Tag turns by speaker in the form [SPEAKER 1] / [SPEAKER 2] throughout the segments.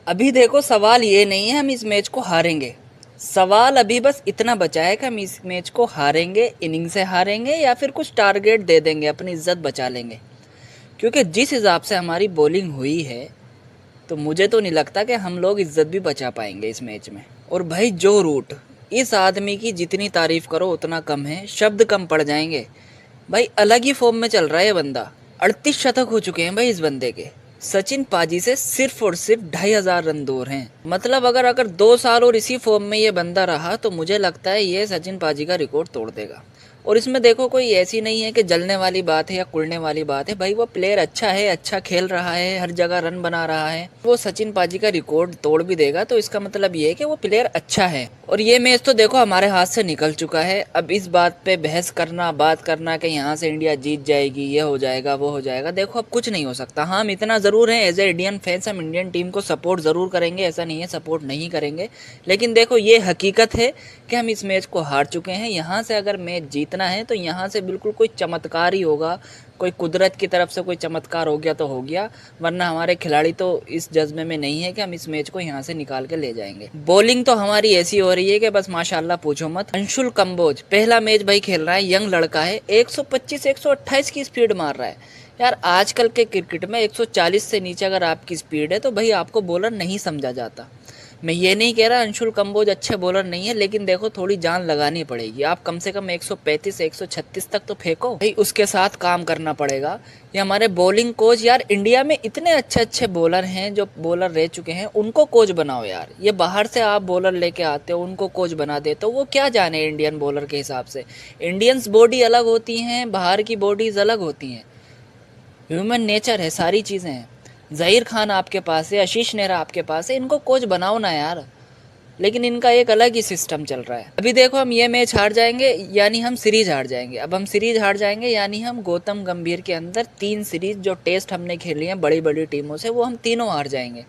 [SPEAKER 1] अभी देखो सवाल ये नहीं है हम इस मैच को हारेंगे। सवाल अभी बस इतना बचा है कि हम इस मैच को हारेंगे, इनिंग से हारेंगे या फिर कुछ टारगेट दे देंगे, अपनी इज्जत बचा लेंगे। क्योंकि जिस हिसाब से हमारी बॉलिंग हुई है तो मुझे तो नहीं लगता कि हम लोग इज्जत भी बचा पाएंगे इस मैच में। और भाई जो रूट, इस आदमी की जितनी तारीफ करो उतना कम है, शब्द कम पड़ जाएंगे। भाई अलग ही फॉर्म में चल रहा है ये बंदा। 38 शतक हो चुके हैं भाई इस बंदे के। सचिन पाजी से सिर्फ और सिर्फ 2,500 रन दूर हैं। मतलब अगर अगर 2 साल और इसी फॉर्म में ये बंदा रहा तो मुझे लगता है ये सचिन पाजी का रिकॉर्ड तोड़ देगा। और इसमें देखो कोई ऐसी नहीं है कि जलने वाली बात है या कुड़ने वाली बात है। भाई वो प्लेयर अच्छा है, अच्छा खेल रहा है, हर जगह रन बना रहा है। वो सचिन पाजी का रिकॉर्ड तोड़ भी देगा तो इसका मतलब ये है कि वो प्लेयर अच्छा है। और ये मैच तो देखो हमारे हाथ से निकल चुका है। अब इस बात पे बहस करना, बात करना कि यहाँ से इंडिया जीत जाएगी, ये हो जाएगा, वो हो जाएगा, देखो अब कुछ नहीं हो सकता। हाँ, हम इतना ज़रूर है एज ए इंडियन फैंस, हम इंडियन टीम को सपोर्ट ज़रूर करेंगे, ऐसा नहीं है सपोर्ट नहीं करेंगे। लेकिन देखो ये हकीकत है कि हम इस मैच को हार चुके हैं। यहाँ से अगर मैच जीतना है तो यहाँ से बिल्कुल कोई चमत्कार ही होगा, कोई कुदरत की तरफ से कोई चमत्कार हो गया तो हो गया, वरना हमारे खिलाड़ी तो इस जज्बे में नहीं है कि हम इस मैच को यहाँ से निकाल के ले जाएंगे। बॉलिंग तो हमारी ऐसी हो रही है कि बस माशाल्लाह पूछो मत। अंशुल कंबोज पहला मैच भाई खेल रहा है, यंग लड़का है, 125 128 की स्पीड मार रहा है। यार आजकल के क्रिकेट में 140 से नीचे अगर आपकी स्पीड है तो भाई आपको बॉलर नहीं समझा जाता। मैं ये नहीं कह रहा अंशुल कंबोज अच्छे बॉलर नहीं है, लेकिन देखो थोड़ी जान लगानी पड़ेगी। आप कम से कम 135 136 तक तो फेंको भाई, उसके साथ काम करना पड़ेगा। ये हमारे बॉलिंग कोच, यार इंडिया में इतने अच्छे अच्छे बॉलर हैं जो बॉलर रह चुके हैं, उनको कोच बनाओ यार। ये बाहर से आप बॉलर लेके आते हो, उनको कोच बना देते हो, वो क्या जाने इंडियन बॉलर के हिसाब से। इंडियंस बॉडी अलग होती हैं, बाहर की बॉडीज अलग होती हैं, ह्यूमन नेचर है, सारी चीज़ें हैं। ज़हीर खान आपके पास है, आशीष नेहरा आपके पास है, इनको कोच बनाओ ना यार। लेकिन इनका एक अलग ही सिस्टम चल रहा है। अभी देखो हम ये मैच हार जाएंगे यानी हम सीरीज हार जाएंगे। अब हम सीरीज हार जाएंगे यानी हम गौतम गंभीर के अंदर 3 सीरीज जो टेस्ट हमने खेली हैं बड़ी बड़ी टीमों से, वो हम तीनों हार जाएंगे।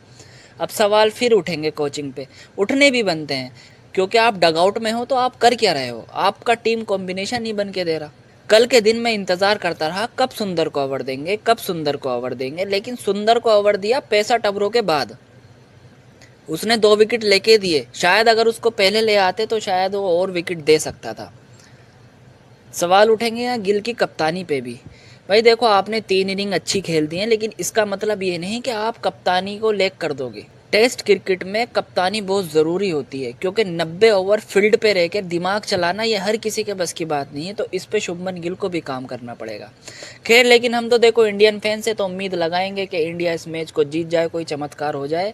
[SPEAKER 1] अब सवाल फिर उठेंगे कोचिंग पे, उठने भी बनते हैं। क्योंकि आप डगआउट में हो तो आप कर क्या रहे हो, आपका टीम कॉम्बिनेशन नहीं बन के दे रहा। कल के दिन मैं इंतजार करता रहा कब सुंदर को ओवर देंगे, कब सुंदर को ओवर देंगे, लेकिन सुंदर को ओवर दिया 65 ओवरों के बाद। उसने 2 विकेट लेके दिए, शायद अगर उसको पहले ले आते तो शायद वो और विकेट दे सकता था। सवाल उठेंगे यहाँ गिल की कप्तानी पे भी। भाई देखो आपने 3 इनिंग अच्छी खेल दी है, लेकिन इसका मतलब ये नहीं कि आप कप्तानी को लेग कर दोगे। टेस्ट क्रिकेट में कप्तानी बहुत ज़रूरी होती है, क्योंकि 90 ओवर फील्ड पे रहकर दिमाग चलाना ये हर किसी के बस की बात नहीं है। तो इस पे शुभमन गिल को भी काम करना पड़ेगा। खैर लेकिन हम तो देखो इंडियन फैंस है तो उम्मीद लगाएंगे कि इंडिया इस मैच को जीत जाए, कोई चमत्कार हो जाए।